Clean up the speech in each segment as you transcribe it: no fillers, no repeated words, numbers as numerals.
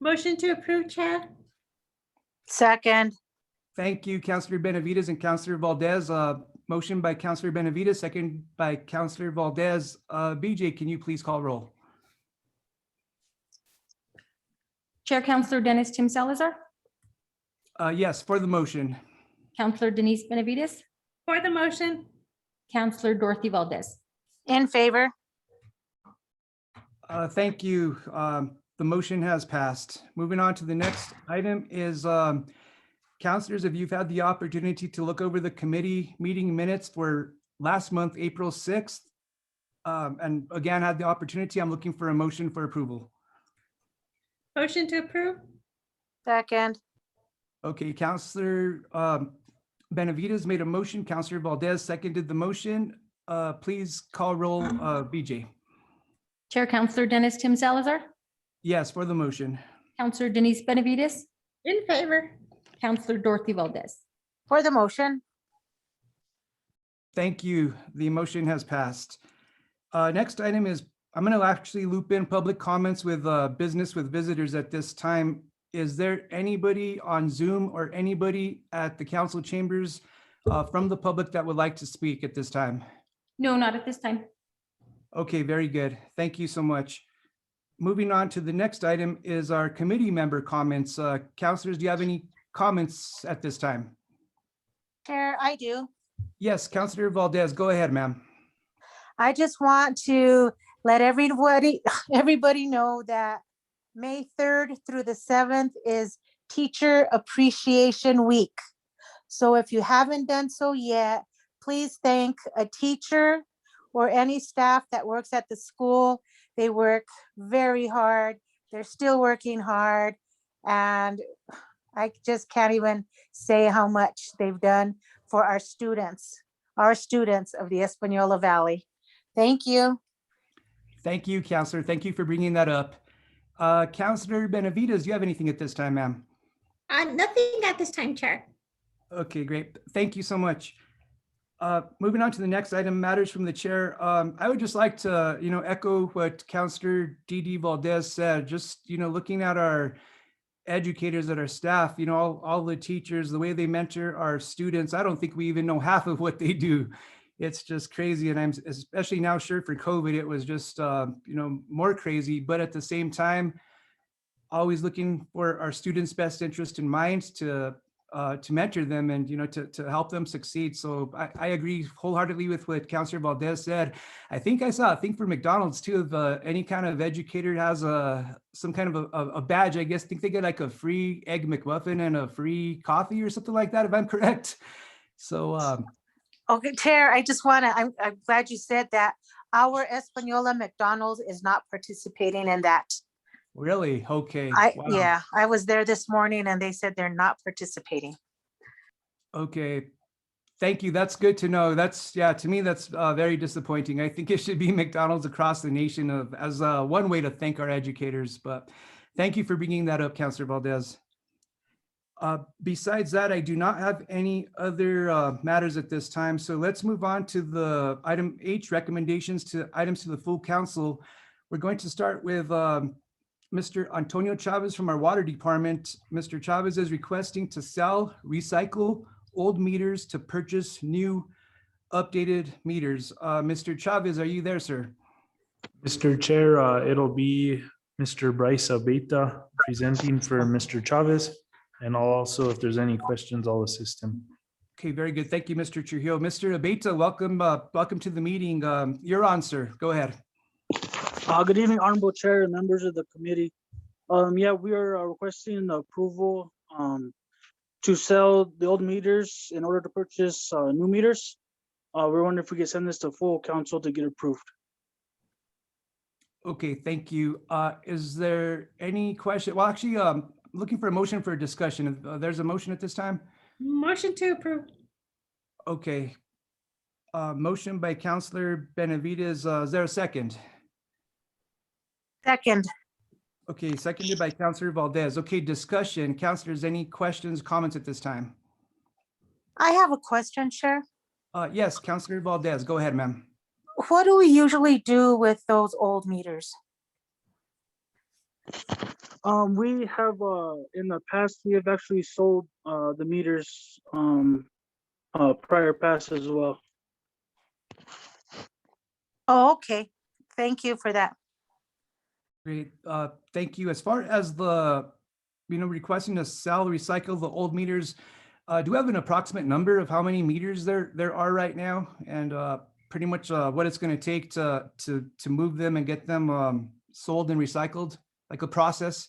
Motion to approve, Chair. Second. Thank you, Councilor Benavides and Councilor Valdez. Motion by Councilor Benavides, second by Councilor Valdez. BJ, can you please call roll? Chair Counselor Dennis Tim Salazar, Yes, for the motion. Counselor Denise Benavides, For the motion. Counselor Dorothy Valdez. In favor. Thank you. The motion has passed. Moving on to the next item is councilors, if you've had the opportunity to look over the committee meeting minutes for last month, April 6th, and again, had the opportunity, I'm looking for a motion for approval. Motion to approve. Second. Okay, Councilor Benavides made a motion. Councilor Valdez seconded the motion. Please call roll, BJ. Chair Counselor Dennis Tim Salazar, Yes, for the motion. Counselor Denise Benavides, In favor. Counselor Dorothy Valdez. For the motion. Thank you. The motion has passed. Next item is, I'm going to actually loop in public comments with business with visitors at this time. Is there anybody on Zoom or anybody at the council chambers from the public that would like to speak at this time? No, not at this time. Okay, very good. Thank you so much. Moving on to the next item is our committee member comments. Councilors, do you have any comments at this time? Chair, I do. Yes, Councilor Valdez, go ahead, ma'am. I just want to let everybody know that May 3rd through the 7th is Teacher Appreciation Week. So if you haven't done so yet, please thank a teacher or any staff that works at the school. They work very hard. They're still working hard. And I just can't even say how much they've done for our students of the Espanola Valley. Thank you. Thank you, Councilor. Thank you for bringing that up. Councilor Benavides, do you have anything at this time, ma'am? Nothing at this time, Chair. Okay, great. Thank you so much. Moving on to the next item, matters from the chair. I would just like to, echo what Councilor D.D. Valdez said. Just, looking at our educators, at our staff, all the teachers, the way they mentor our students, I don't think we even know half of what they do. It's just crazy. And I'm especially now sure for COVID, it was just, more crazy. But at the same time, always looking for our students' best interest in mind to mentor them and, to help them succeed. So I agree wholeheartedly with what Councilor Valdez said. I think I saw a thing for McDonald's too, if any kind of educator has some kind of a badge, I guess, I think they get like a free egg McMuffin and a free coffee or something like that, if I'm correct. So, Okay, Chair, I'm glad you said that. Our Espanola McDonald's is not participating in that. really? Okay. Wow. Yeah, I was there this morning and they said they're not participating. Okay. Thank you. That's good to know. To me, that's very disappointing. I think it should be McDonald's across the nation as one way to thank our educators, but thank you for bringing that up, Councilor Valdez. Besides that, I do not have any other matters at this time. So let's move on to the item H, recommendations to items to the full council. We're going to start with Mr. Antonio Chavez from our water department. Mr. Chavez is requesting to sell, recycle old meters to purchase new updated meters. Mr. Chavez, are you there, sir? Mr. Chair, it'll be Mr. Bryce Abeta presenting for Mr. Chavez. And I'll also, if there's any questions, I'll assist him. Okay, very good. Thank you, Mr. Trujillo. Mr. Abeta, welcome to the meeting. You're on, sir. Go ahead. Good evening, Honorable Chair and members of the committee. We are requesting approval to sell the old meters in order to purchase new meters. We're wondering if we could send this to full council to get approved. Okay, thank you. Is there any question? Well, actually, looking for a motion for a discussion. There's a motion at this time? Motion to approve. Okay. Motion by Councilor Benavides. Is there a second? Second. Okay, seconded by Councilor Valdez. Okay, discussion. Councilors, any questions, comments at this time? I have a question, Chair. Yes, Councilor Valdez. Go ahead, ma'am. What do we usually do with those old meters? We have, in the past, we have actually sold, the meters, prior past as well. Oh, okay. Thank you for that. Great, thank you. As far as the, requesting to sell, recycle the old meters, do we have an approximate number of how many meters there are right now? And pretty much what it's going to take to move them and get them sold and recycled, like a process?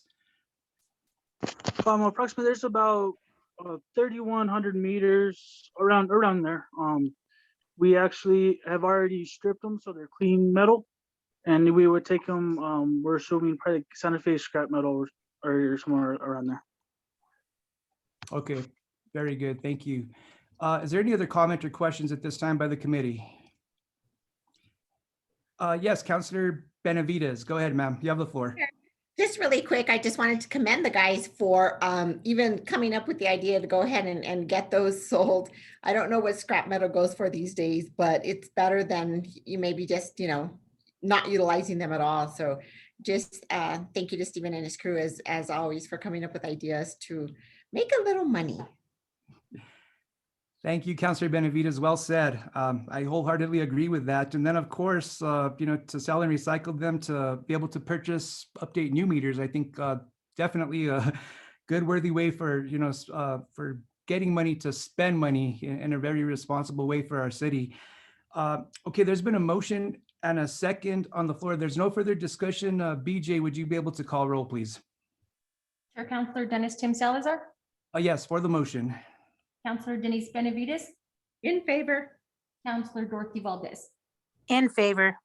Approximately, there's about 3,100 meters around there. We actually have already stripped them, so they're clean metal, and we would take them. We're assuming probably Santa Fe scrap metal or somewhere around there. Okay, very good. Thank you. Is there any other comment or questions at this time by the committee? Yes, Councilor Benavides, go ahead, ma'am. You have the floor. Just really quick, I just wanted to commend the guys for even coming up with the idea to go ahead and get those sold. I don't know what scrap metal goes for these days, but it's better than you maybe just, not utilizing them at all. So just thank you to Stephen and his crew as always for coming up with ideas to make a little money. Thank you, Councilor Benavides. Well said. I wholeheartedly agree with that. And then, of course, to sell and recycle them, to be able to purchase, update new meters, I think definitely a good, worthy way for, for getting money to spend money in a very responsible way for our city. Okay, there's been a motion and a second on the floor. There's no further discussion. BJ, would you be able to call roll, please? Chair Counselor Dennis Tim Salazar, Yes, for the motion. Counselor Denise Benavides, In favor. Counselor Dorothy Valdez. In favor.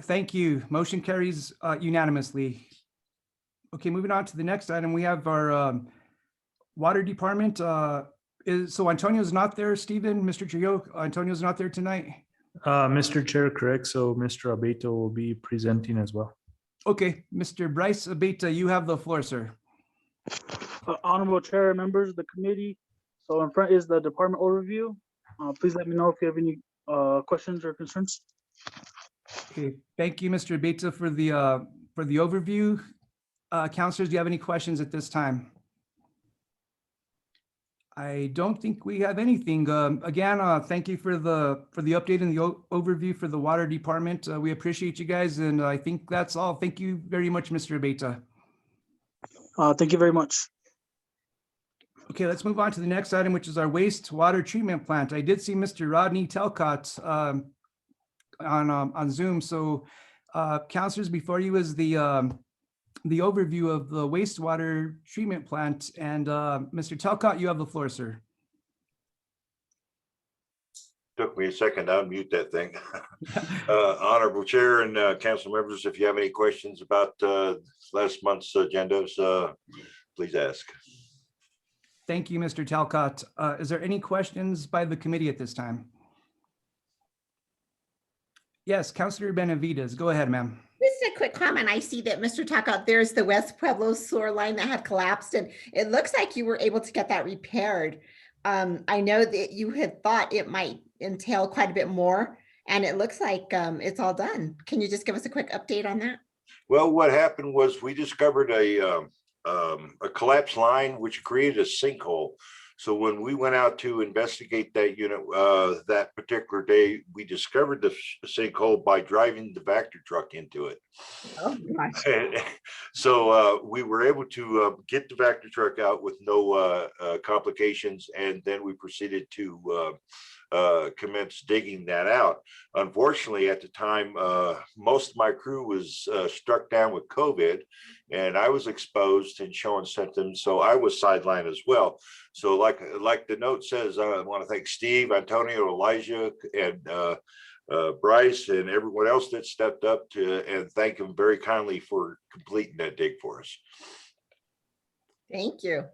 Thank you. Motion carries unanimously. Okay, moving on to the next item, we have our water department. So Antonio's not there, Stephen, Mr. Trio, Antonio's not there tonight? Mr. Chair, correct. So Mr. Abeto will be presenting as well. Okay, Mr. Bryce Abeta, you have the floor, sir. Honorable Chair, members of the committee. So in front is the department overview. Please let me know if you have any questions or concerns. Okay, thank you, Mr. Abeta, for the overview. Councilors, do you have any questions at this time? I don't think we have anything. Again, thank you for the update and the overview for the water department. We appreciate you guys, and I think that's all. Thank you very much, Mr. Abeta. Thank you very much. Okay, let's move on to the next item, which is our wastewater treatment plant. I did see Mr. Rodney Telcott on Zoom. So, councilors, before you is the overview of the wastewater treatment plant. And Mr. Telcott, you have the floor, sir. Took me a second to unmute that thing. Honorable Chair and council members, if you have any questions about last month's agendas, please ask. Thank you, Mr. Telcott. Is there any questions by the committee at this time? Yes, Councilor Benavides, go ahead, ma'am. Just a quick comment. I see that Mr. Talcott, there's the West Pueblo sewer line that had collapsed, and it looks like you were able to get that repaired. I know that you had thought it might entail quite a bit more, and it looks like it's all done. Can you just give us a quick update on that? Well, what happened was we discovered a collapsed line which created a sinkhole. So when we went out to investigate that unit that particular day, we discovered the sinkhole by driving the Vector truck into it. Oh, gosh. So we were able to get the Vector truck out with no complications, and then we proceeded to commence digging that out. Unfortunately, at the time, most of my crew was struck down with COVID, and I was exposed and showing symptoms, so I was sidelined as well. So like the note says, I want to thank Steve, Antonio, Elijah, and Bryce, and everyone else that stepped up to, and thank them very kindly for completing that dig for us. Thank you.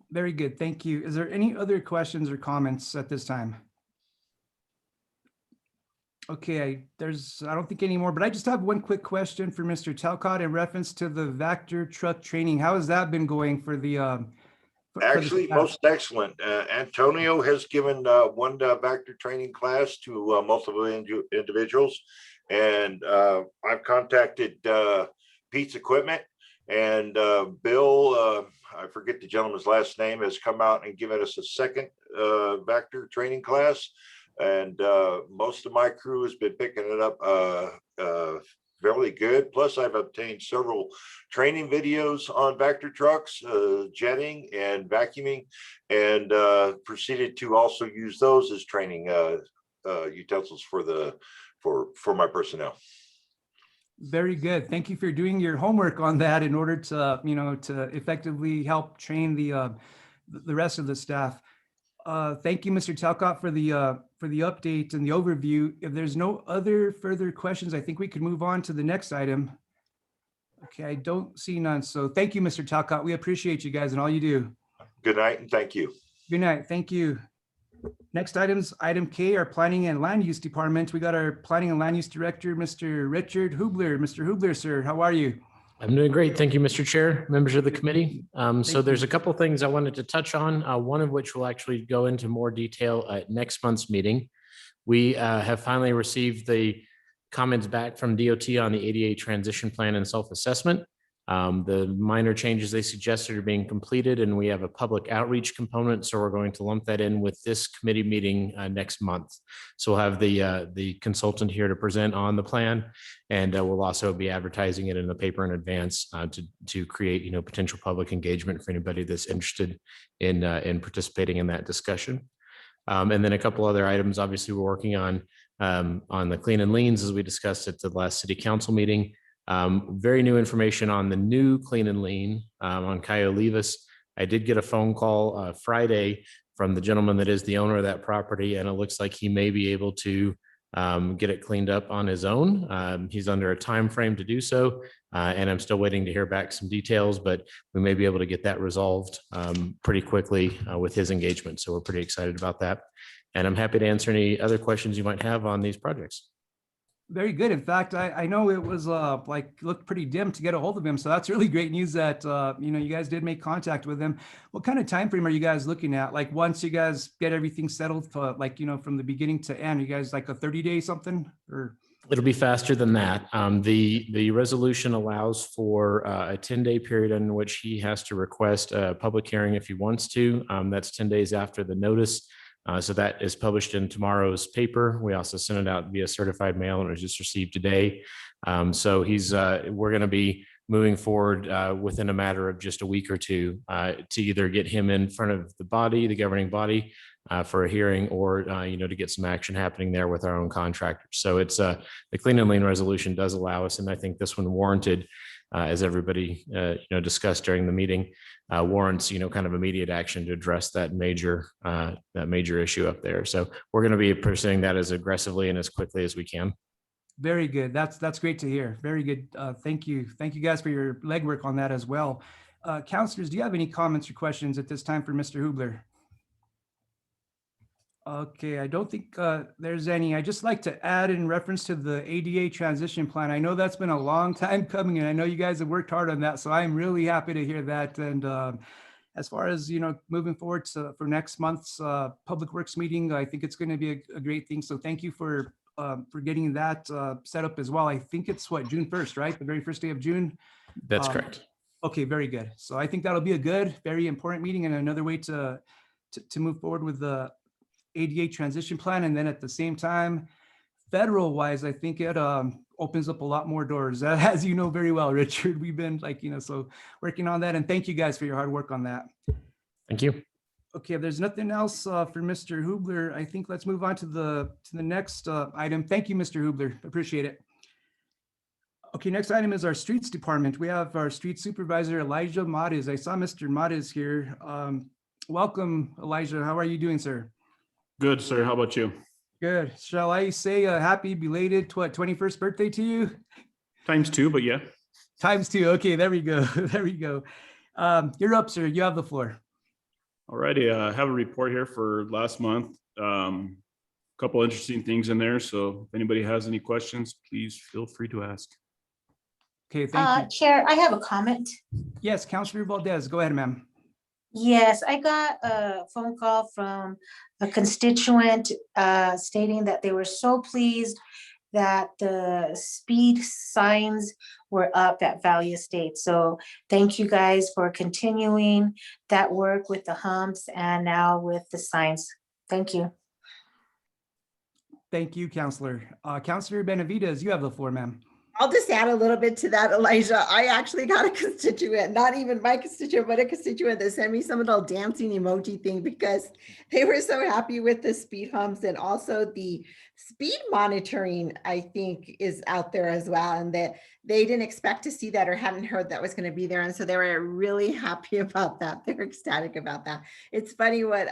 Very good, thank you. Is there any other questions or comments at this time? Okay, I don't think any more, but I just have one quick question for Mr. Telcott in reference to the Vector truck training. How has that been going for the? Actually, most excellent. Antonio has given one Vector training class to multiple individuals, And I've contacted Pete's Equipment, and Bill, I forget the gentleman's last name, has come out and given us a second Vector training class. And most of my crew has been picking it up fairly good. Plus, I've obtained several training videos on Vector trucks, jetting and vacuuming, and proceeded to also use those as training utensils for my personnel. Very good. Thank you for doing your homework on that in order to, to effectively help train the rest of the staff. Thank you, Mr. Talcott, for the update and the overview. If there's no other further questions, I think we could move on to the next item. Okay, I don't see none. So thank you, Mr. Talcott. We appreciate you guys and all you do. Good night and thank you. Good night. Thank you. Next items, item K, our Planning and Land Use Department. We got our Planning and Land Use Director, Mr. Richard Hubler. Mr. Hubler, sir, how are you? I'm doing great. Thank you, Mr. Chair, members of the committee. So there's a couple things I wanted to touch on, one of which will actually go into more detail at next month's meeting. We have finally received the comments back from DOT on the ADA transition plan and self-assessment. The minor changes they suggested are being completed, and we have a public outreach component. So we're going to lump that in with this committee meeting next month. So we'll have the consultant here to present on the plan, and we'll also be advertising it in the paper in advance to create potential public engagement for anybody that's interested in participating in that discussion. And then a couple other items. Obviously, we're working on the clean and leans as we discussed at the last city council meeting. Very new information on the new clean and lean on Cayo Olivas. I did get a phone call Friday from the gentleman that is the owner of that property, and it looks like he may be able to get it cleaned up on his own. He's under a time frame to do so, and I'm still waiting to hear back some details, but we may be able to get that resolved pretty quickly with his engagement. So we're pretty excited about that, and I'm happy to answer any other questions you might have on these projects. Very good. In fact, I know it was looked pretty dim to get a hold of him. So that's really great news that, you guys did make contact with him. What kind of time frame are you guys looking at? Like once you guys get everything settled, from the beginning to end, you guys like a 30-day something or? It'll be faster than that. The resolution allows for a 10-day period in which he has to request a public hearing if he wants to. That's 10 days after the notice. So that is published in tomorrow's paper. We also sent it out via certified mail, and it was just received today. So we're going to be moving forward within a matter of just a week or two to either get him in front of the body, the governing body, for a hearing, or to get some action happening there with our own contractors. So it's the clean and lean resolution does allow us, and I think this one warranted, as everybody discussed during the meeting, warrants kind of immediate action to address that major issue up there. So we're going to be pursuing that as aggressively and as quickly as we can. Very good. That's great to hear. Very good. Thank you guys for your legwork on that as well. Councilors, do you have any comments or questions at this time for Mr. Hubler? Okay, I don't think there's any. I just like to add in reference to the ADA transition plan. I know that's been a long time coming, and I know you guys have worked hard on that. So I'm really happy to hear that. And as far as moving forward for next month's Public Works meeting, I think it's going to be a great thing. So thank you for getting that set up as well. I think it's June 1st, right? The very first day of June. That's correct. Okay, very good. So I think that'll be a good, very important meeting and another way to move forward with the ADA transition plan. And then at the same time, federal wise, I think it opens up a lot more doors, as you know very well, Richard. We've been so working on that, and thank you guys for your hard work on that. Thank you. Okay, if there's nothing else for Mr. Hubler, I think let's move on to the next item. Thank you, Mr. Hubler. Appreciate it. Okay, next item is our streets department. We have our street supervisor, Elijah Matiz. I saw Mr. Matiz here. Welcome, Elijah. How are you doing, sir? Good, sir. How about you? Good. Shall I say a happy belated 21st birthday to you? ×2, but yeah. ×2. Okay, there we go. There we go. You're up, sir. You have the floor. All righty. I have a report here for last month. A couple interesting things in there. So if anybody has any questions, please feel free to ask. Okay, thank you. Chair, I have a comment. Yes, Councilor Valdez. Go ahead, ma'am. Yes, I got a phone call from a constituent stating that they were so pleased that the speed signs were up at Valley Estates. So thank you guys for continuing that work with the humps and now with the signs. Thank you. Thank you, Counselor. Counselor Benavides, you have the floor, ma'am. I'll just add a little bit to that, Elijah. I actually got a constituent, not even my constituent, but a constituent that sent me some little dancing emoji thing because they were so happy with the speed humps, and also the speed monitoring, I think, is out there as well. And that they didn't expect to see that or hadn't heard that was going to be there. And so they were really happy about that. They're ecstatic about that. It's funny what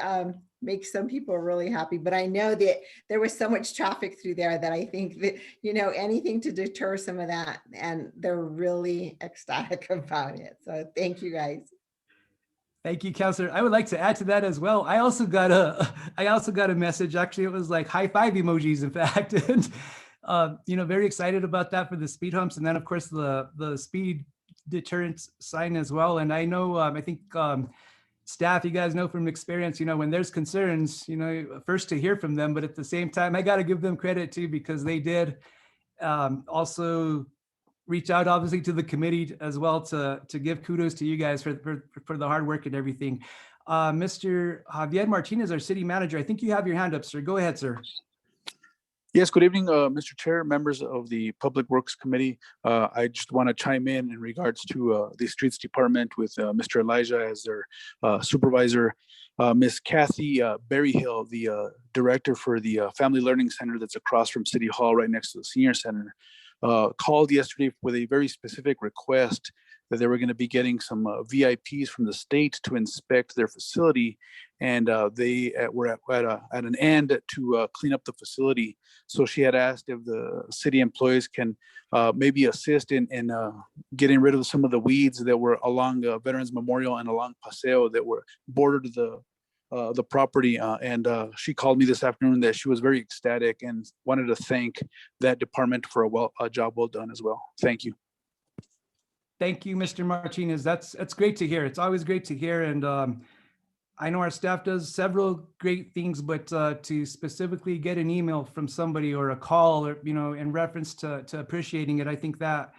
makes some people really happy, but I know that there was so much traffic through there that I think that, you know, anything to deter some of that, and they're really ecstatic about it. So thank you guys. Thank you, Counselor. I would like to add to that as well. I also got a message. Actually, it was like high five emojis, in fact. And you know, very excited about that for the speed humps, and then of course the speed deterrence sign as well. And I know, I think staff, you guys know from experience, you know, when there's concerns, you know, first to hear from them, but at the same time, I got to give them credit too, because they did also reach out obviously to the committee as well to give kudos to you guys for the hard work and everything. Mr. Javier Martinez, our city manager, I think you have your hand up, sir. Go ahead, sir. Yes, good evening, Mr. Chair, members of the Public Works Committee. I just want to chime in regards to the Streets Department with Mr. Elijah as their supervisor. Miss Kathy Berryhill, the director for the Family Learning Center that's across from City Hall right next to the Senior Center, called yesterday with a very specific request that they were going to be getting some VIPs from the state to inspect their facility. And they were at an end to clean up the facility. So she had asked if the city employees can maybe assist in getting rid of some of the weeds that were along Veterans Memorial and along Paseo that were bordered the property. And she called me this afternoon that she was very ecstatic and wanted to thank that department for a job well done as well. Thank you. Thank you, Mr. Martinez. That's great to hear. It's always great to hear. And I know our staff does several great things, but to specifically get an email from somebody or a call, or, you know, in reference to appreciating it, I think that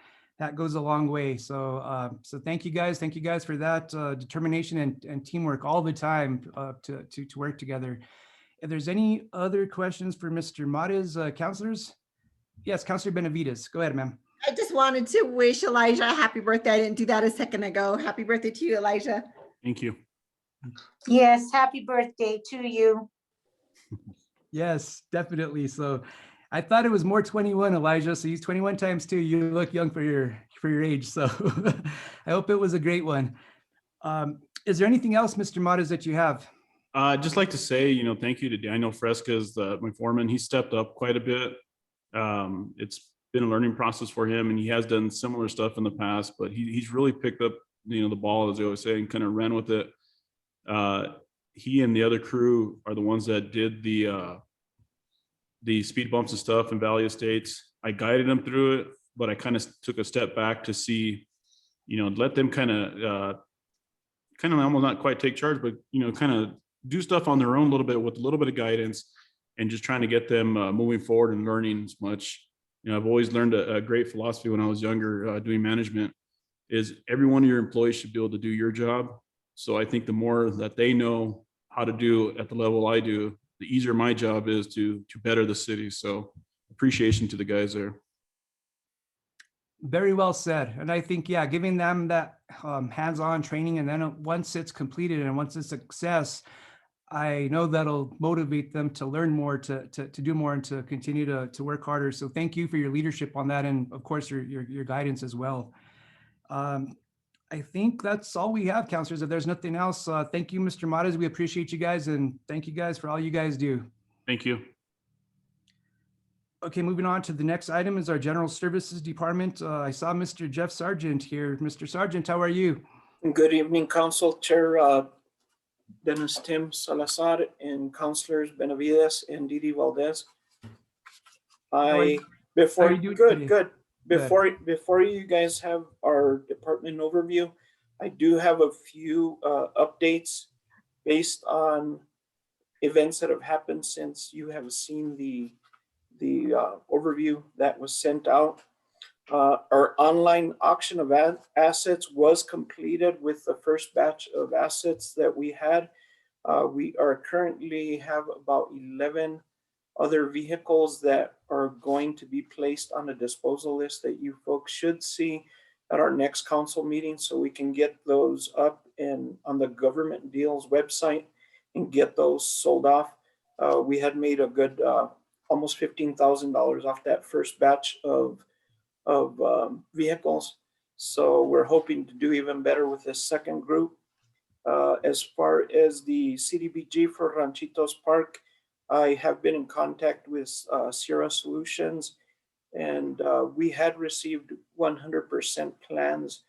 goes a long way. So so thank you guys. Thank you guys for that determination and teamwork all the time to work together. If there's any other questions for Mr. Mata's counselors? Yes, Counselor Benavides. Go ahead, ma'am. I just wanted to wish Elijah a happy birthday. I didn't do that a second ago. Happy birthday to you, Elijah. Thank you. Yes, happy birthday to you. Yes, definitely. So I thought it was more 21, Elijah. So he's 21 times 2. You look young for your age. So I hope it was a great one. Is there anything else, Mr. Matas, that you have? I'd just like to say, you know, thank you to Daniel Frescas, my foreman. He stepped up quite a bit. It's been a learning process for him, and he has done similar stuff in the past, but he's really picked up, you know, the ball, as I always say, and kind of ran with it. He and the other crew are the ones that did the speed bumps and stuff in Valley Estates. I guided them through it, but I kind of took a step back to see, you know, let them kind of almost not quite take charge, but, you know, kind of do stuff on their own a little bit with a little bit of guidance, and just trying to get them moving forward and learning as much. You know, I've always learned a great philosophy when I was younger doing management is every one of your employees should be able to do your job. So I think the more that they know how to do at the level I do, the easier my job is to better the city. So appreciation to the guys there. Very well said. And I think, yeah, giving them that hands-on training, and then once it's completed and once it's a success, I know that'll motivate them to learn more, to do more, and to continue to work harder. So thank you for your leadership on that, and of course your guidance as well. I think that's all we have, counselors. If there's nothing else, thank you, Mr. Matas. We appreciate you guys, and thank you guys for all you guys do. Thank you. Okay, moving on to the next item is our General Services Department. I saw Mr. Jeff Sargent here. Mr. Sargent, how are you? Good evening, Council Chair Dennis Tim Salazar and Councilors Benavides and Didi Valdez. Before you guys have our department overview, I do have a few updates based on events that have happened since you have seen the overview that was sent out. Our online auction of assets was completed with the first batch of assets that we had. We are currently have about 11 other vehicles that are going to be placed on a disposal list that you folks should see at our next council meeting, so we can get those up and on the government deals website and get those sold off. We had made a good almost $15,000 off that first batch of vehicles. So we're hoping to do even better with this second group. As far as the CDBG for Ranchitos Park, I have been in contact with Sierra Solutions, and we had received 100% plans.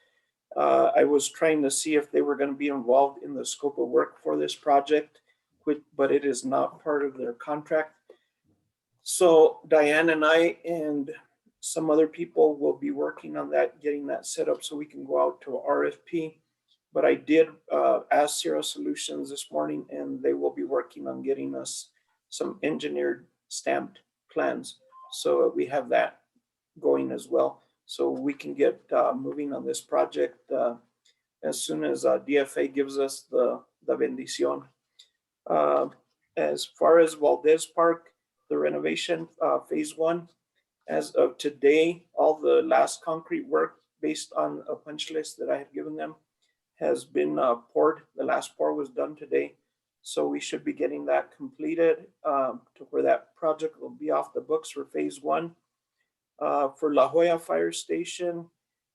I was trying to see if they were going to be involved in the scope of work for this project, but it is not part of their contract. So Diane and I and some other people will be working on that, getting that set up so we can go out to RFP. But I did ask Sierra Solutions this morning, and they will be working on getting us some engineered stamped plans. So we have that going as well. So we can get moving on this project as soon as DFA gives us the bendición. As far as Valdez Park, the renovation phase 1, as of today, all the last concrete work based on a punch list that I had given them has been poured. The last pour was done today. So we should be getting that completed to where that project will be off the books for phase 1. For La Jolla Fire Station,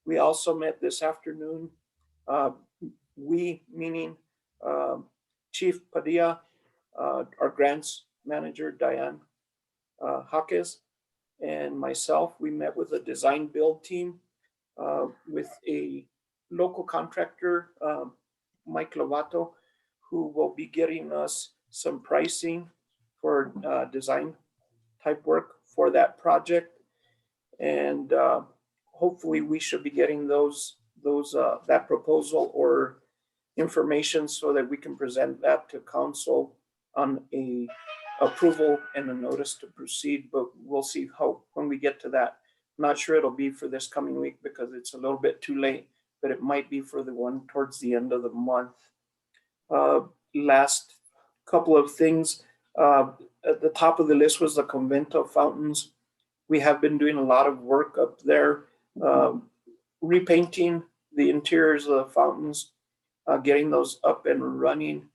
we also met this afternoon. We, meaning Chief Padilla, our grants manager, Diane Jaques, and myself, we met with a design build team with a local contractor, Mike Lovato, who will be getting us some pricing for design type work for that project. And hopefully we should be getting that proposal or information so that we can present that to council on a approval and a notice to proceed, but we'll see how when we get to that. I'm not sure it'll be for this coming week because it's a little bit too late, but it might be for the one towards the end of the month. Last couple of things. At the top of the list was the Convento Fountains. We have been doing a lot of work up there, repainting the interiors of the fountains, getting those up and running.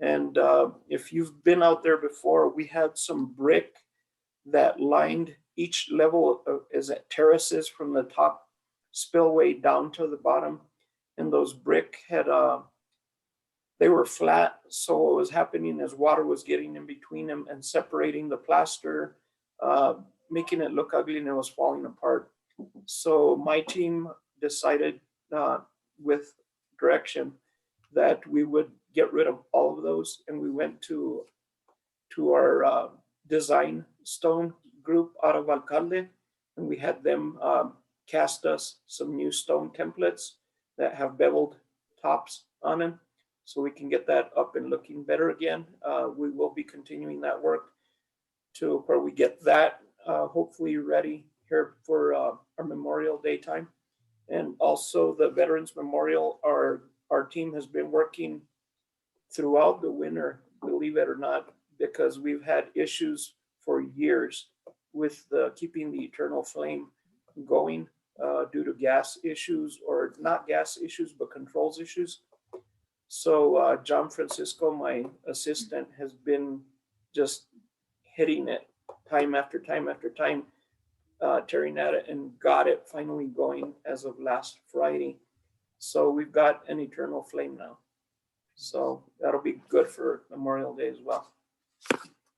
And if you've been out there before, we had some brick that lined each level as terraces from the top spillway down to the bottom. And those brick had, they were flat. So what was happening is water was getting in between them and separating the plaster, making it look ugly, and it was falling apart. So my team decided with direction that we would get rid of all of those. And we went to our design stone group out of Alcalde, and we had them cast us some new stone templates that have beveled tops on them, so we can get that up and looking better again. We will be continuing that work to where we get that hopefully ready here for our Memorial Day time. And also the Veterans Memorial, our team has been working throughout the winter, believe it or not, because we've had issues for years with keeping the eternal flame going due to gas issues, or not gas issues, but controls issues. So John Francisco, my assistant, has been just hitting it time after time after time, tearing at it, and got it finally going as of last Friday. So we've got an eternal flame now. So that'll be good for Memorial Day as well.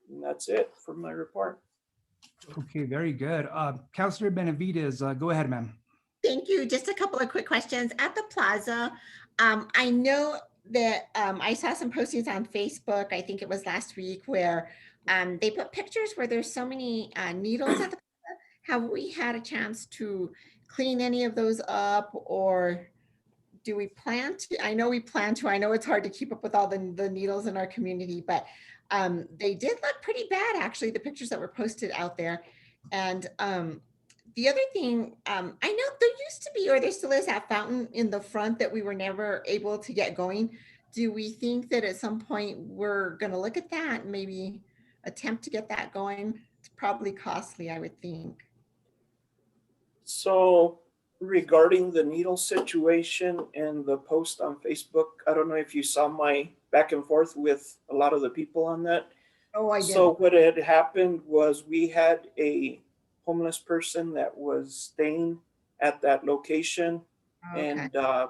And that's it for my report. Okay, very good. Councilor Benavides, go ahead, ma'am. Thank you. Just a couple of quick questions. At the plaza, I know that I saw some postings on Facebook, I think it was last week, where they put pictures where there's so many needles at the plaza. Have we had a chance to clean any of those up, or do we plan to? I know we plan to. I know it's hard to keep up with all the needles in our community, but they did look pretty bad, actually, the pictures that were posted out there. And the other thing, I know there used to be, or there still is, that fountain in the front that we were never able to get going. Do we think that at some point we're going to look at that and maybe attempt to get that going? It's probably costly, I would think. So regarding the needle situation and the post on Facebook, I don't know if you saw my back and forth with a lot of the people on that. Oh, I So did. what had happened was we had a homeless person that was staying at that location, Okay. and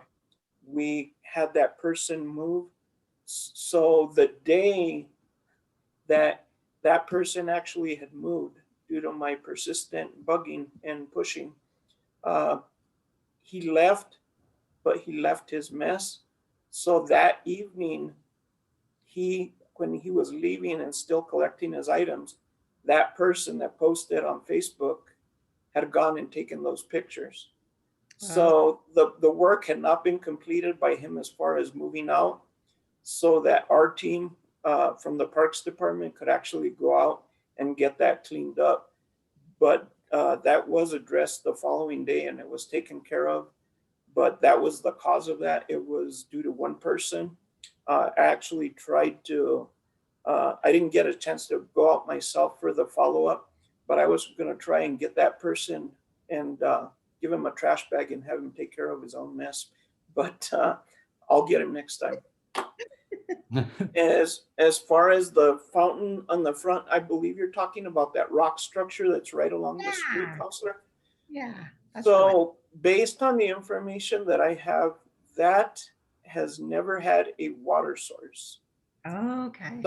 we had that person move. So the day that that person actually had moved, due to my persistent bugging and pushing, uh, he left, but he left his mess. So that evening, when he was leaving and still collecting his items, that person that posted on Facebook had gone and taken those pictures. So the work had not been completed by him as far as moving out, so that our team from the Parks Department could actually go out and get that cleaned up. But that was addressed the following day and it was taken care of. But that was the cause of that. It was due to one person. I actually tried to, I didn't get a chance to go out myself for the follow-up, but I was going to try and get that person and give him a trash bag and have him take care of his own mess. But I'll get him next time. As far as the fountain on the front, I believe you're talking about that rock structure that's right along the street, Yeah. Counselor. Yeah. That's the one. So based on the information that I have, that has never had a water source. Okay.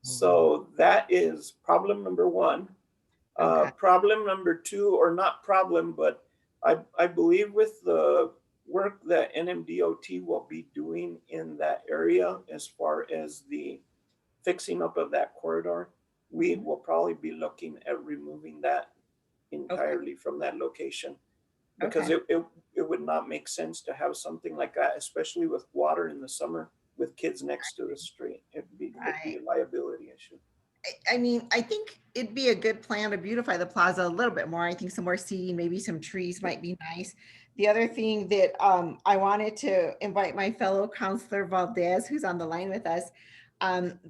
So that is problem number one. Okay. Problem number two, or not problem, but I believe with the work that NMDOT will be doing in that area as far as the fixing up of that corridor, we will probably be looking at removing that entirely from that location. Because Okay. it would not make sense to have something like that, especially with water in the summer with kids next to the street. It'd be a liability issue. I mean, I think it'd be a good plan to beautify the plaza a little bit more. I think some more seating, maybe some trees might be nice. The other thing that I wanted to invite my fellow Counselor Valdez, who's on the line with us.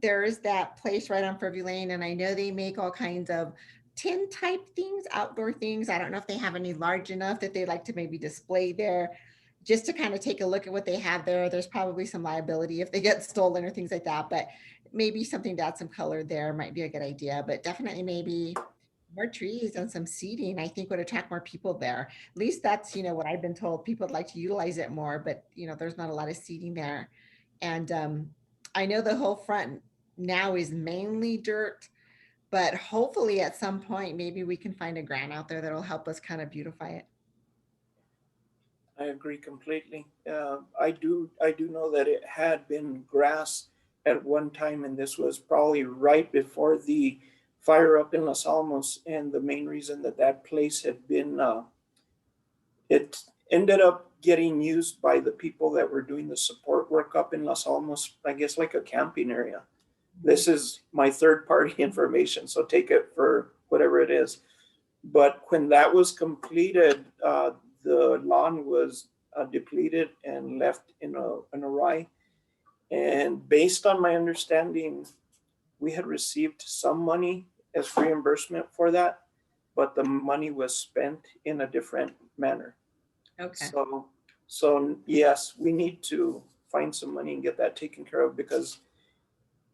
There is that place right on Fairview Lane, and I know they make all kinds of tin type things, outdoor things. I don't know if they have any large enough that they like to maybe display there, just to kind of take a look at what they have there. There's probably some liability if they get stolen or things like that, but maybe something to add some color there might be a good idea. But definitely maybe more trees and some seating, I think, would attract more people there. At least that's, what I've been told. People would like to utilize it more, but there's not a lot of seating there. And I know the whole front now is mainly dirt, but hopefully at some point, maybe we can find a grant out there that'll help us kind of beautify it. I agree completely. I do know that it had been grass at one time, and this was probably right before the fire up in Los Alamos. And the main reason that place had been, it ended up getting used by the people that were doing the support work up in Los Alamos, I guess like a camping area. This is my third party information, so take it for whatever it is. But when that was completed, the lawn was depleted and left in a rye. And based on my understanding, we had received some money as reimbursement for that, but the money was spent in a different manner. Okay. So yes, we need to find some money and get that taken care of, because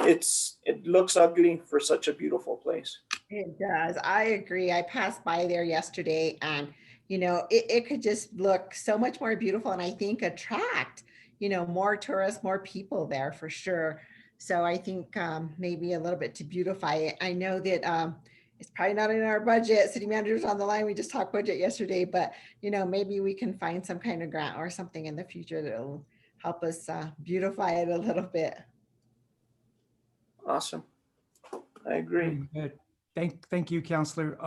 it looks ugly for such a beautiful place. It does. I agree. I passed by there yesterday and, it could just look so much more beautiful and I think attract, more tourists, more people there for sure. So I think maybe a little bit to beautify it. I know that it's probably not in our budget. City manager's on the line. We just talked budget yesterday, but, maybe we can find some kind of grant or something in the future that'll help us beautify it a little bit. Awesome. I agree. Very good. Thank you, Counselor.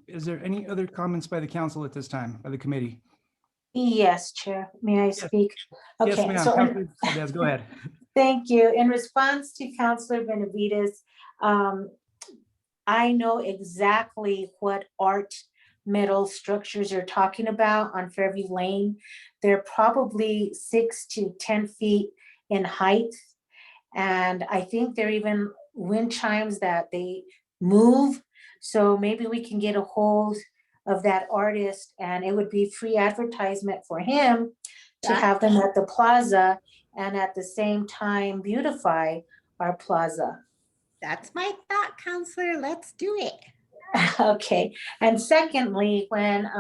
Is there any other comments by the council at this time, by the committee? Yes, Chair. May I speak? Yes, Okay, ma'am. so Counselor Valdez, go ahead. thank you. In response to Councilor Benavides, I know exactly what art metal structures you're talking about on Fairview Lane. They're probably 6 to 10 feet in height. And I think they're even wind chimes that they move. So maybe we can get a hold of that artist, and it would be free advertisement for him to have them at the plaza, and at the same time beautify our plaza. That's my thought, Counselor. Let's do it. Okay, and secondly, when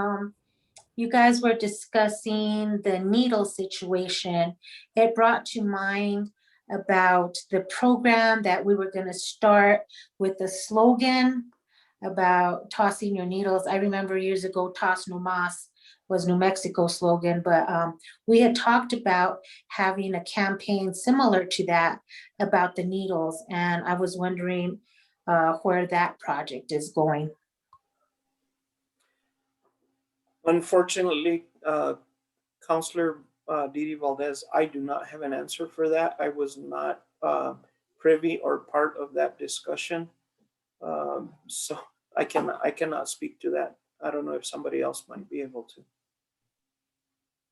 you guys were discussing the needle situation, it brought to mind about the program that we were going to start with the slogan about tossing your needles. I remember years ago, Toss No Mas was New Mexico's slogan, but we had talked about having a campaign similar to that about the needles, and I was wondering where that project is going. Unfortunately, Counselor Didi Valdez, I do not have an answer for that. I was not privy or part of that discussion. So I cannot speak to that. I don't know if somebody else might be able to.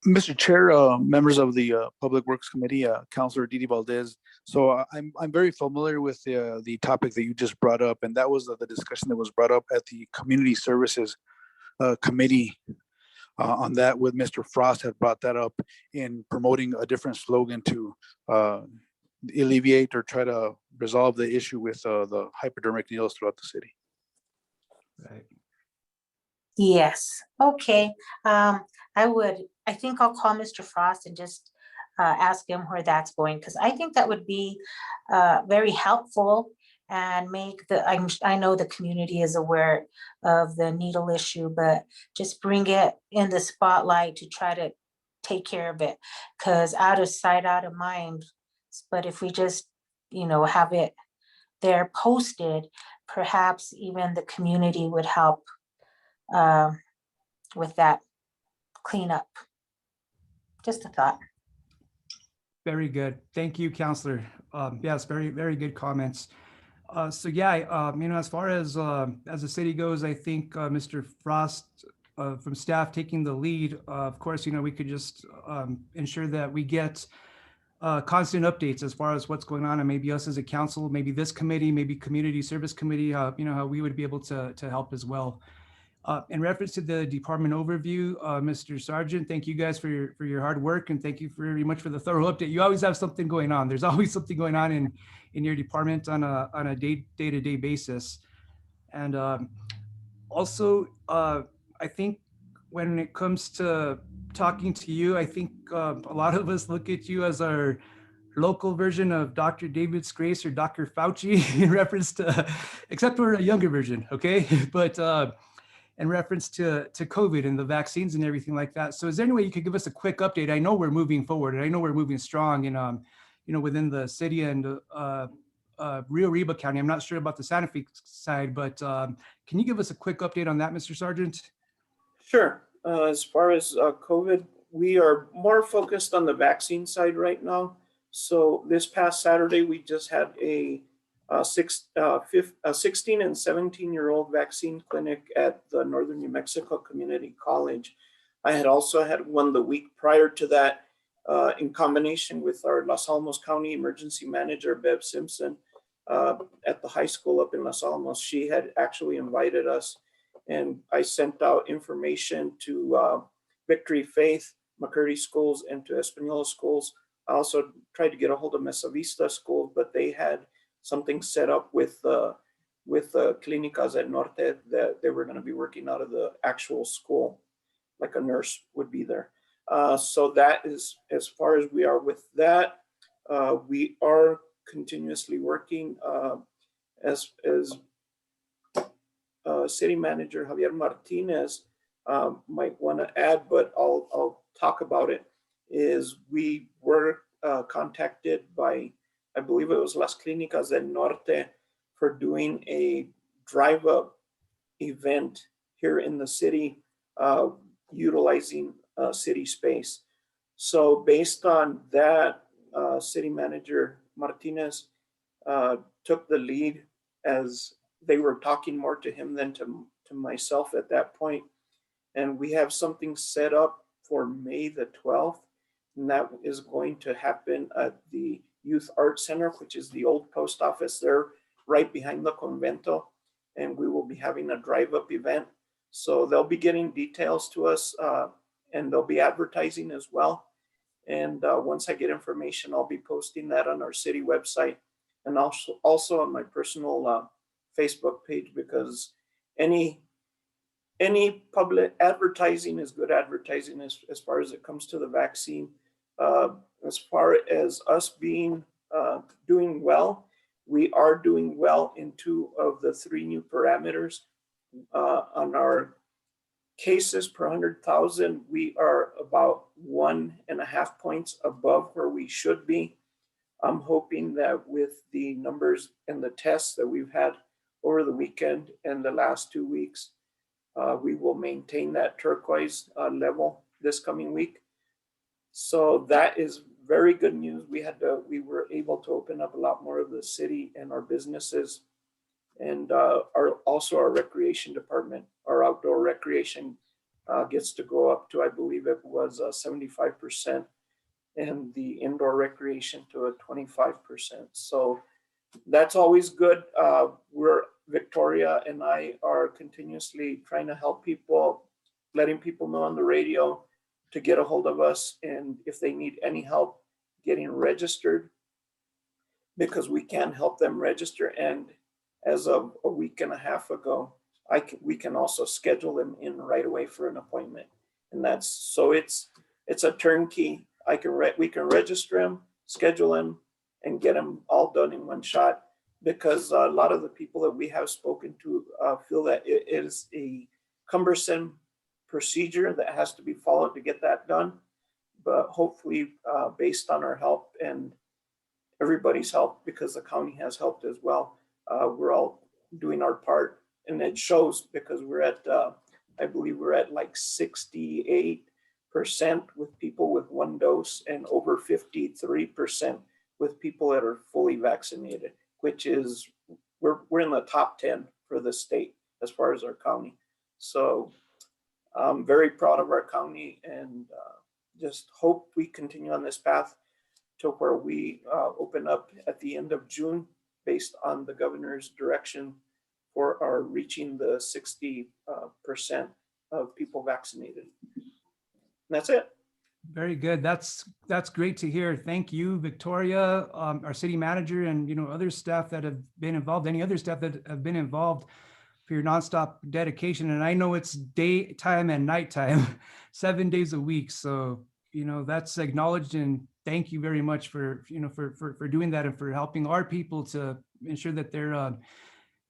Mr. Chair, members of the Public Works Committee, Councilor Didi Valdez. So I'm very familiar with the topic that you just brought up, and that was the discussion that was brought up at the Community Services Committee on that, with Mr. Frost had brought that up in promoting a different slogan to alleviate or try to resolve the issue with the hypodermic needles throughout the city. Right. Yes, okay. I think I'll call Mr. Frost and just ask him where that's going, because I think that would be very helpful and make I know the community is aware of the needle issue, but just bring it in the spotlight to try to take care of it, because out of sight, out of mind. But if we just, have it there posted, perhaps even the community would help with that cleanup. Just a thought. Very good. Thank you, Counselor. Yes, very, very good comments. So yeah, as far as the city goes, I think Mr. Frost from staff taking the lead. Of course, we could just ensure that we get constant updates as far as what's going on, and maybe us as a council, maybe this committee, maybe community service committee, how we would be able to help as well. In reference to the department overview, Mr. Sargent, thank you guys for your hard work, and thank you very much for the thorough update. You always have something going on. There's always something going on in your department on a day-to-day basis. And also, I think when it comes to talking to you, I think a lot of us look at you as our local version of Dr. David's Grace or Dr. Fauci in reference to, except for a younger version, okay? But in reference to COVID and the vaccines and everything like that. So is there any way you could give us a quick update? I know we're moving forward, and I know we're moving strong in, within the city and Rio Arriba County. I'm not sure about the Santa Fe side, but can you give us a quick update on that, Mr. Sargent? Sure. As far as COVID, we are more focused on the vaccine side right now. So this past Saturday, we just had a 16 and 17-year-old vaccine clinic at the Northern New Mexico Community College. I had also had one the week prior to that in combination with our Los Alamos County Emergency Manager, Bev Simpson, at the high school up in Los Alamos. She had actually invited us, and I sent out information to Victory Faith, McCurdy schools, and to Espanola schools. I also tried to get a hold of Mesa Vista schools, but they had something set up with Clínicas del Norte that they were going to be working out of the actual school, like a nurse would be there. So that is as far as we are with that. We are continuously working as City Manager Javier Martinez might want to add, but I'll talk about it, is we were contacted by, I believe it was Las Clínicas del Norte, for doing a drive-up event here in the city utilizing city space. So based on that, City Manager Martinez took the lead as they were talking more to him than to myself at that point. And we have something set up for May the 12th, and that is going to happen at the Youth Art Center, which is the old post office there, right behind the Convento. And we will be having a drive-up event. So they'll be getting details to us, and they'll be advertising as well. And once I get information, I'll be posting that on our city website and also on my personal Facebook page, because any public advertising is good advertising as far as it comes to the vaccine. As far as us being doing well, we are doing well in 2 of the 3 new parameters. On our cases per 100,000, we are about 1.5 points above where we should be. I'm hoping that with the numbers and the tests that we've had over the weekend and the last 2 weeks, we will maintain that turquoise level this coming week. So that is very good news. We were able to open up a lot more of the city and our businesses, and also our recreation department. Our outdoor recreation gets to go up to, I believe it was 75%, and the indoor recreation to a 25%. So that's always good. Victoria and I are continuously trying to help people, letting people know on the radio to get a hold of us, and if they need any help getting registered, because we can help them register. And as of a week and a half ago, we can also schedule them in right away for an appointment. And it's a turnkey. We can register them, schedule them, and get them all done in one shot, because a lot of the people that we have spoken to feel that it is a cumbersome procedure that has to be followed to get that done. But hopefully, based on our help and everybody's help, because the county has helped as well, we're all doing our part. And it shows, because we're at, I believe we're at like 68% with people with 1 dose and over 53% with people that are fully vaccinated, which is, we're in the top 10 for the state as far as our county. So I'm very proud of our county, and just hope we continue on this path to where we open up at the end of June, based on the governor's direction for our reaching the 60% of people vaccinated. And that's it. Very good. That's great to hear. Thank you, Victoria, our city manager, and other staff that have been involved, any other staff that have been involved, for your nonstop dedication. And I know it's daytime and nighttime, 7 days a week. So that's acknowledged, and thank you very much for doing that and for helping our people to ensure that they're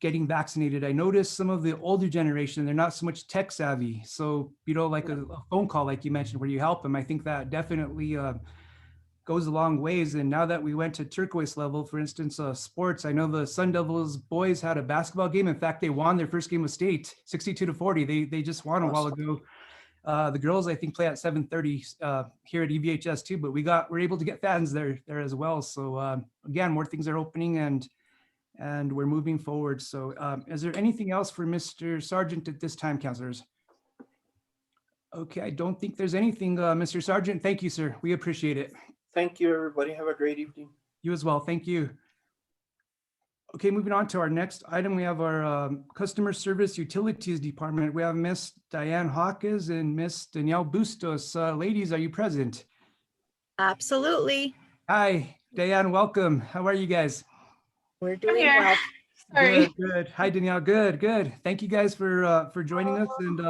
getting vaccinated. I noticed some of the older generation, they're not so much tech savvy. So, like a phone call, like you mentioned, where you help them, I think that definitely goes a long ways. And now that we went to turquoise level, for instance, sports, I know the Sun Devils boys had a basketball game. In fact, they won their first game of state, 62-40. They just won a while ago. The girls, I think, play at 7:30 here at EVHS too, but we're able to get fans there as well. So again, more things are opening, and we're moving forward. So is there anything else for Mr. Sargent at this time, councilors? Okay, I don't think there's anything, Mr. Sargent. Thank you, sir. We appreciate it. Thank you, everybody. Have a great evening. You as well. Thank you. Okay, moving on to our next item, we have our Customer Service Utilities Department. We have Miss Diane Hawkes and Miss Danielle Bustos. Ladies, are you present? Absolutely. Hi, Diane, welcome. How are you guys? We're doing well. Sorry. Good. Hi, Danielle. Good. Thank you guys for joining us. And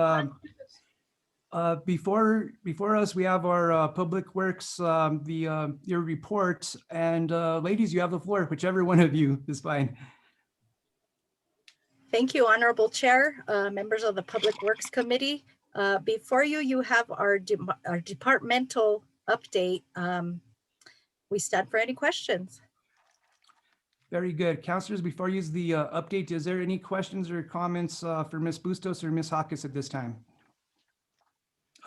before us, we have our Public Works, your report. And ladies, you have the floor. Whichever one of you is fine. Thank you, Honorable Chair, members of the Public Works Committee. Before you have our departmental update. We stand for any questions. Very good. Councilors, before you use the update, is there any questions or comments for Ms. Bustos or Ms. Hawkes at this time?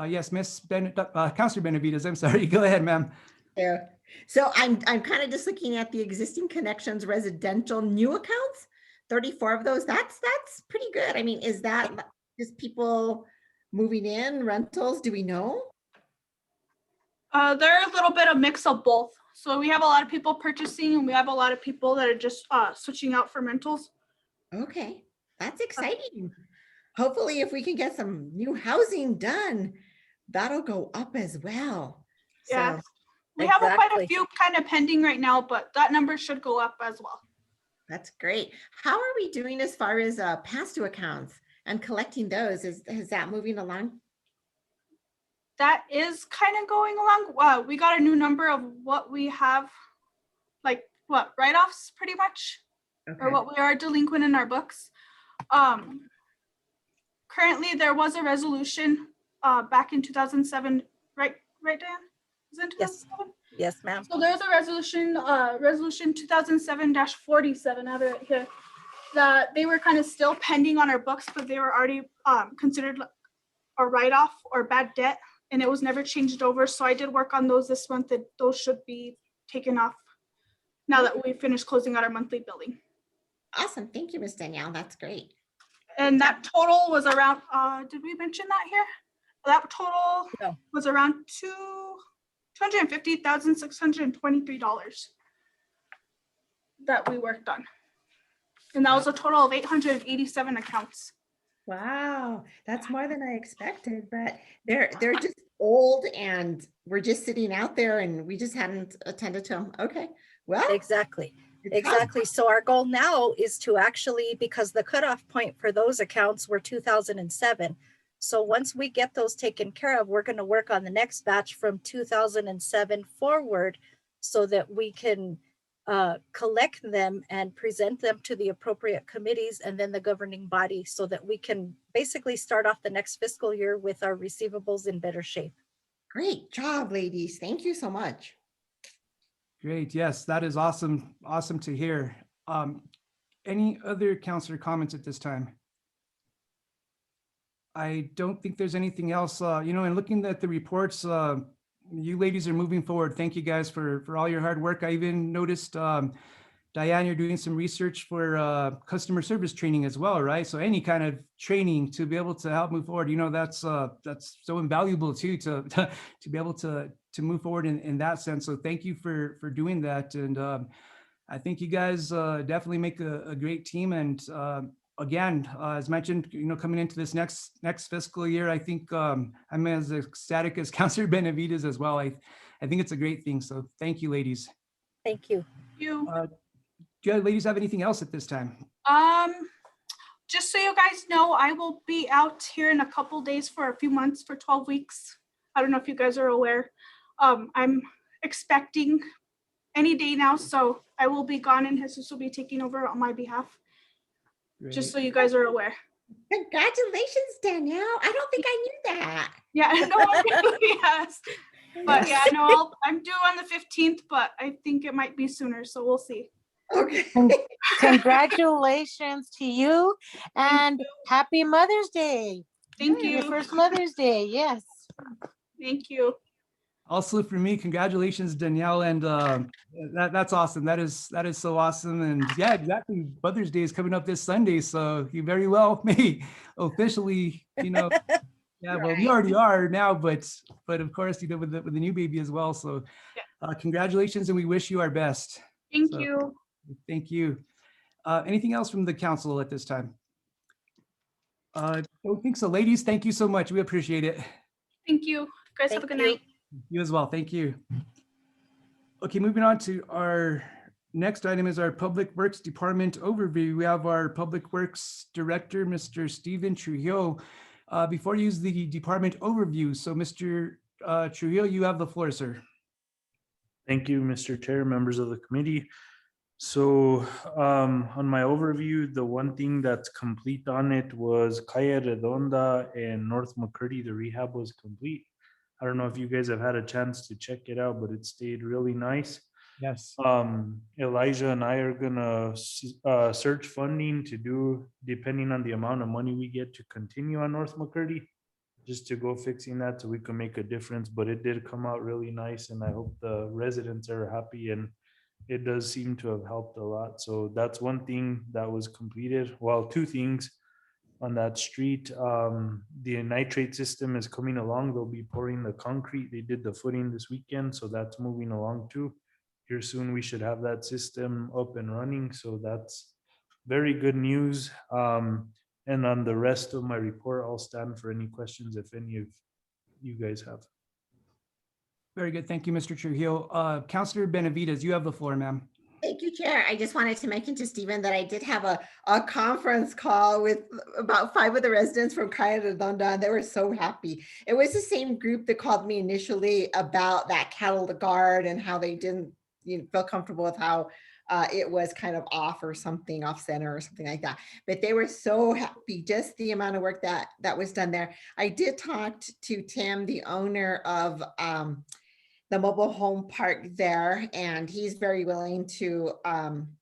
Yes, Councilor Benavides, I'm sorry. Go ahead, ma'am. Yeah. So I'm kind of just looking at the existing connections residential new accounts. 34 of those, that's pretty good. I mean, is that just people moving in, rentals? Do we know? They're a little bit of mix of both. So we have a lot of people purchasing and we have a lot of people that are just switching out for rentals. Okay, that's exciting. Hopefully, if we can get some new housing done, that'll go up as well. Yeah. So We have quite a Exactly. few kind of pending right now, but that number should go up as well. that's great. How are we doing as far as past due accounts and collecting those? Is that moving along? That is kind of going along. We got a new number of what we have, like what write-offs pretty much, or Okay. what we are delinquent in our books. Currently, there was a resolution back in 2007, right, Dan? Is it Yes. 2007? Yes, ma'am. So there's a resolution, resolution 2007-47, I have it right here, that they were kind of still pending on our books, but they were already considered a write-off or bad debt, and it was never changed over. So I did work on those this month, that those should be taken off now that we finished closing out our monthly billing. Awesome. Thank you, Miss Danielle. That's great. And that total was around, did we mention that here? That total No. was around $250,623 that we worked on. And that was a total of 887 accounts. Wow, that's more than I expected, but they're just old and we're just sitting out there and we just hadn't attended to them. Okay, well. Exactly. it's Exactly. So our goal now is to actually, because the cutoff point for those accounts were 2007. So once we get those taken care of, we're going to work on the next batch from 2007 forward so that we can collect them and present them to the appropriate committees and then the governing body so that we can basically start off the next fiscal year with our receivables in better shape. Great job, ladies. Thank you so much. Great. Yes, that is awesome. Awesome to hear. Any other counselor comments at this time? I don't think there's anything else, and looking at the reports, you ladies are moving forward. Thank you guys for all your hard work. I even noticed, Diane, you're doing some research for customer service training as well, right? So any kind of training to be able to help move forward, that's so invaluable too, to be able to move forward in that sense. So thank you for doing that. And I think you guys definitely make a great team. And again, as mentioned, coming into this next fiscal year, I think I'm as ecstatic as Councilor Benavides as well. I think it's a great thing. So thank you, ladies. Thank you. You. Do you ladies have anything else at this time? Just so you guys know, I will be out here in a couple days for a few months, for 12 weeks. I don't know if you guys are aware. I'm expecting any day now, so I will be gone and Jesus will be taking over on my behalf. Great. Just so you guys are aware. Congratulations, Danielle. I don't think I knew that. Yeah, no, yes. But yeah, no, I'm due on the 15th, but I think it might be sooner, so we'll see. Okay. Congratulations to you and happy Mother's Day. Thank Your you. first Mother's Day, yes. Thank you. Also for me, congratulations, Danielle. And that's awesome. That is so awesome. And yeah, exactly. Mother's Day is coming up this Sunday. So you very well may officially, yeah, well, we already are now, but of course, with the new baby as well. So congratulations, and we wish you our best. Thank you. Thank you. Anything else from the council at this time? Don't think so. Ladies, thank you so much. We appreciate it. Thank you. You guys have a good night. You as well. Thank you. Okay, moving on to our next item is our Public Works Department overview. We have our Public Works Director, Mr. Stephen Trujillo. Before you use the department overview, so Mr. Trujillo, you have the floor, sir. Thank you, Mr. Chair, members of the committee. So on my overview, the one thing that's complete on it was Calle Redonda and North McCurdy. The rehab was complete. I don't know if you guys have had a chance to check it out, but it stayed really nice. Yes. Elijah and I are gonna search funding to do, depending on the amount of money we get, to continue on North McCurdy, just to go fixing that so we can make a difference. But it did come out really nice, and I hope the residents are happy and it does seem to have helped a lot. So that's one thing that was completed. Well, two things on that street. The nitrate system is coming along. They'll be pouring the concrete. They did the footing this weekend, so that's moving along too. Here soon, we should have that system up and running. So that's very good news. And on the rest of my report, I'll stand for any questions if any of you guys have. Very good. Thank you, Mr. Trujillo. Councilor Benavides, you have the floor, ma'am. Thank you, Chair. I just wanted to mention to Stephen that I did have a conference call with about 5 of the residents from Calle Redonda, and they were so happy. It was the same group that called me initially about that cattle to guard and how they didn't feel comfortable with how it was kind of off or something, off center or something like that. But they were so happy, just the amount of work that was done there. I did talk to Tim, the owner of the mobile home park there, and he's very willing to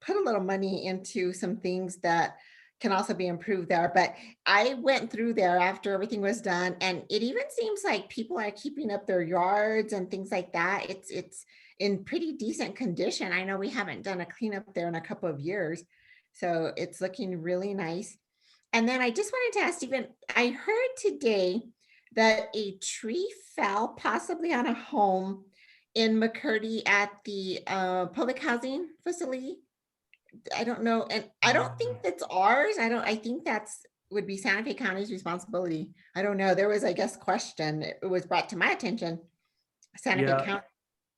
put a little money into some things that can also be improved there. But I went through there after everything was done, and it even seems like people are keeping up their yards and things like that. It's in pretty decent condition. I know we haven't done a cleanup there in a couple of years, so it's looking really nice. And then I just wanted to ask Stephen, I heard today that a tree fell possibly on a home in McCurdy at the public housing facility. I don't know, and I don't think that's ours. I think that's would be Santa Fe County's responsibility. I don't know. There was, I guess, question. It was brought to my attention. Santa Fe County.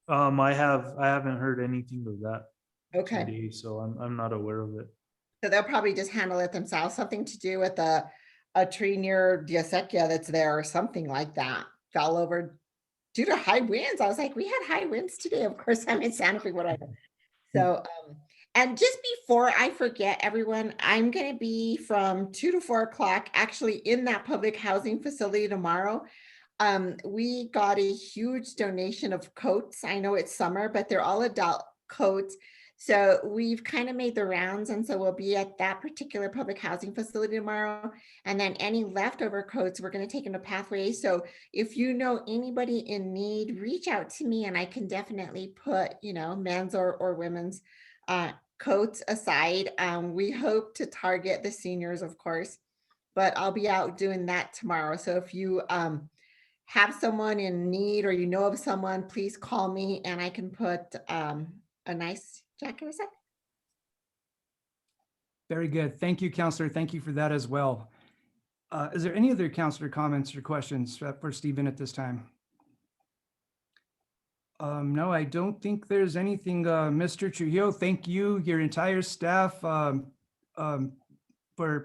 I haven't heard anything of that Okay. today, so I'm not aware of it. So they'll probably just handle it themselves. Something to do with a tree near the acequia that's there or something like that. Fell over due to high winds. I was like, we had high winds today. Of course, I'm in Santa Fe, whatever. So, and just before I forget, everyone, I'm going to be from 2 to 4 o'clock actually in that public housing facility tomorrow. We got a huge donation of coats. I know it's summer, but they're all adult coats. So we've kind of made the rounds. And so we'll be at that particular public housing facility tomorrow. And then any leftover coats, we're going to take them to Pathways. So if you know anybody in need, reach out to me and I can definitely put, men's or women's coats aside. We hope to target the seniors, of course, but I'll be out doing that tomorrow. So if you have someone in need or you know of someone, please call me and I can put a nice jacket aside. Very good. Thank you, Counselor. Thank you for that as well. Is there any other counselor comments or questions for Stephen at this time? No, I don't think there's anything. Mr. Trujillo, thank you, your entire staff, for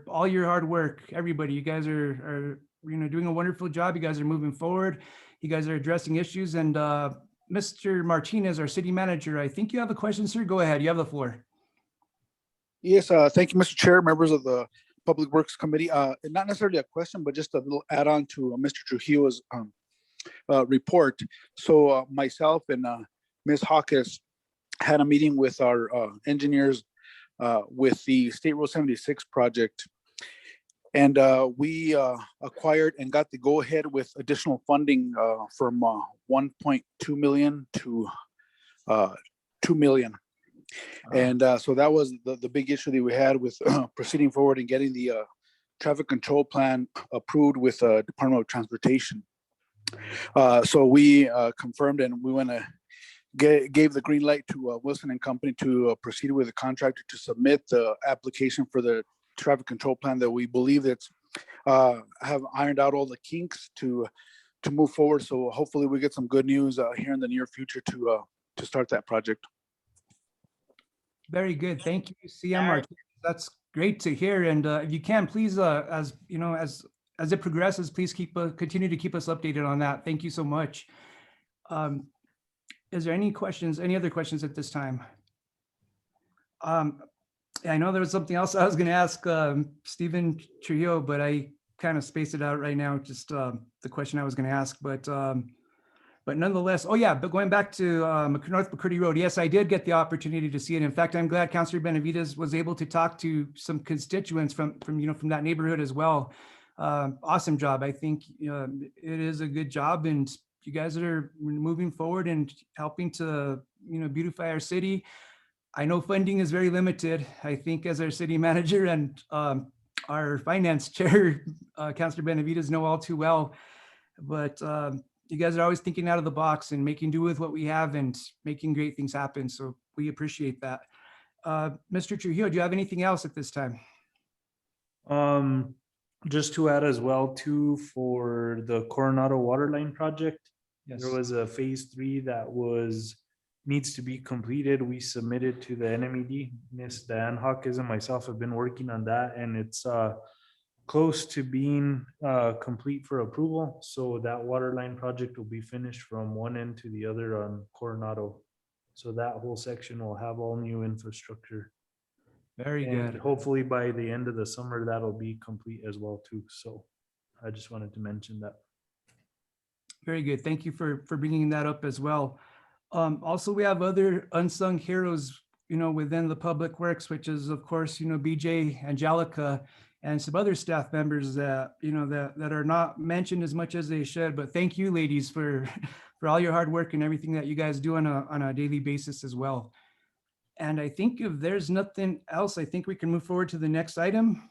all your hard work. Everybody, you guys are doing a wonderful job. You guys are moving forward. You guys are addressing issues. And Mr. Martinez, our city manager, I think you have a question, sir. Go ahead. You have the floor. Yes, thank you, Mr. Chair, members of the Public Works Committee. Not necessarily a question, but just a little add-on to Mr. Trujillo's report. So myself and Ms. Hawkes had a meeting with our engineers with the State Road 76 project. And we acquired and got the go-ahead with additional funding from 1.2 million to 2 million. And so that was the big issue that we had with proceeding forward and getting the traffic control plan approved with Department of Transportation. So we confirmed and we went to gave the green light to Wilson and Company to proceed with the contractor to submit the application for the traffic control plan that we believe that's have ironed out all the kinks to move forward. So hopefully we get some good news here in the near future to start that project. Very good. Thank you, CM Martinez. That's great to hear. And if you can, please, as it progresses, please continue to keep us updated on that. Thank you so much. Is there any other questions at this time? I know there was something else I was going to ask Stephen Trujillo, but I kind of spaced it out right now, just the question I was going to ask. But nonetheless, but going back to North McCurdy Road, yes, I did get the opportunity to see it. In fact, I'm glad Councilor Benavides was able to talk to some constituents from that neighborhood as well. Awesome job. I think it is a good job, and you guys are moving forward and helping to beautify our city. I know funding is very limited. I think as our city manager and our finance chair, Councilor Benavides, know all too well. But you guys are always thinking out of the box and making do with what we have and making great things happen. So we appreciate that. Mr. Trujillo, do you have anything else at this time? Just to add as well too, for the Coronado waterline project, Yes. there was a phase 3 that needs to be completed. We submitted to the NMED. Ms. Diane Hawkins and myself have been working on that, and it's close to being complete for approval. So that waterline project will be finished from one end to the other on Coronado. So that whole section will have all new infrastructure. Very And good. hopefully by the end of the summer, that'll be complete as well too. So I just wanted to mention that. Very good. Thank you for bringing that up as well. Also, we have other unsung heroes, within the public works, which is of course, BJ, Angelica, and some other staff members that, that are not mentioned as much as they should. But thank you, ladies, for all your hard work and everything that you guys do on a daily basis as well. And I think if there's nothing else, I think we can move forward to the next item.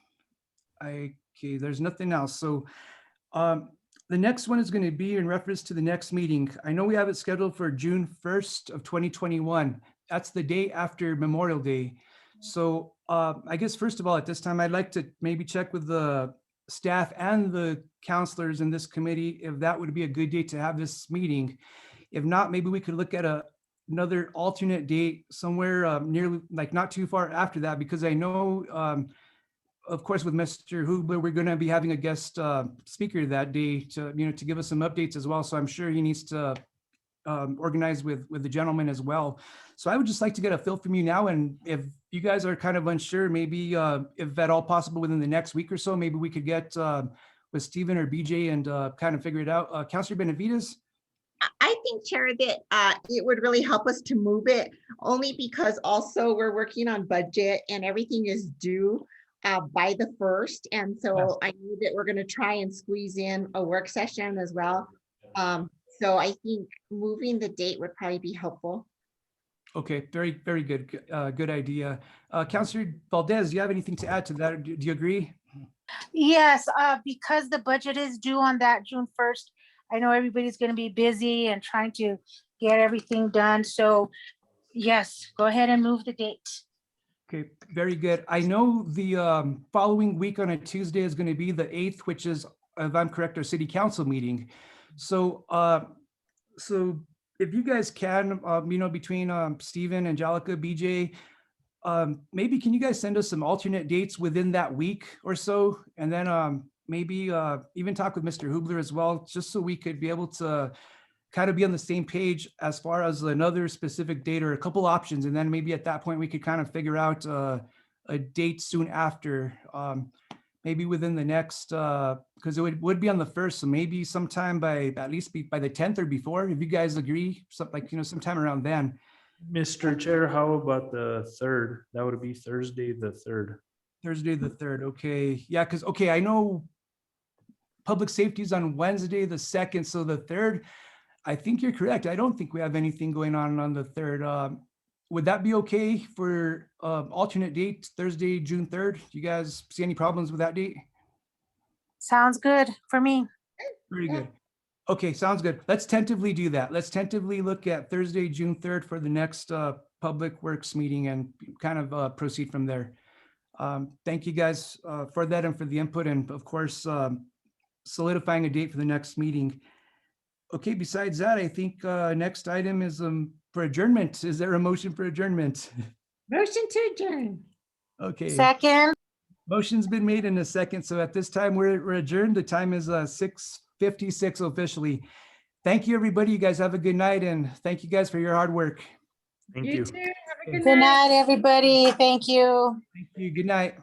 Okay, there's nothing else. So the next one is going to be in reference to the next meeting. I know we have it scheduled for June 1st of 2021. That's the day after Memorial Day. So I guess first of all, at this time, I'd like to maybe check with the staff and the counselors in this committee if that would be a good day to have this meeting. If not, maybe we could look at another alternate date somewhere nearly, like not too far after that, because I know, of course, with Mr. Hubler, we're going to be having a guest speaker that day to, to give us some updates as well. So I'm sure he needs to organize with the gentleman as well. So I would just like to get a feel from you now. And if you guys are kind of unsure, maybe if at all possible within the next week or so, maybe we could get with Stephen or BJ and kind of figure it out. Councilor Benavides? I think, Chair, that it would really help us to move it, only because also we're working on budget and everything is due by the 1st. And so I knew that we're going to try and squeeze in a work session as well. So I think moving the date would probably be helpful. Okay, very, very good. Good idea. Councilor Valdez, do you have anything to add to that? Do you agree? Yes, because the budget is due on that June 1st. I know everybody's going to be busy and trying to get everything done. So yes, go ahead and move the date. Okay, very good. I know the following week on a Tuesday is going to be the 8th, which is, if I'm correct, our city council meeting. So, so if you guys can, between Stephen, Angelica, BJ, maybe can you guys send us some alternate dates within that week or so? And then maybe even talk with Mr. Hubler as well, just so we could be able to kind of be on the same page as far as another specific date or a couple options. And then maybe at that point, we could kind of figure out a date soon after, maybe within the next, because it would be on the 1st. So maybe sometime by at least by the 10th or before, if you guys agree, something like, sometime around then. Mr. Chair, how about the 3rd? That would be Thursday, the 3rd. Thursday, the 3rd. Okay. Yeah, because, okay, I know public safety is on Wednesday, the 2nd. So the 3rd, I think you're correct. I don't think we have anything going on the 3rd. Would that be okay for alternate date, Thursday, June 3rd? Do you guys see any problems with that date? Sounds good for me. Very good. Okay, sounds good. Let's tentatively do that. Let's tentatively look at Thursday, June 3rd for the next Public Works meeting and kind of proceed from there. Thank you guys for that and for the input, and of course, solidifying a date for the next meeting. Okay, besides that, I think next item is for adjournment. Is there a motion for adjournment? Motion to adjourn. Okay. Second. Motion's been made in a second. So at this time, we're adjourned. The time is 6:56 officially. Thank you, everybody. You guys have a good night, and thank you guys for your hard work. Thank you. Too. Have a Good night, everybody. Thank you. Thank you. Good night.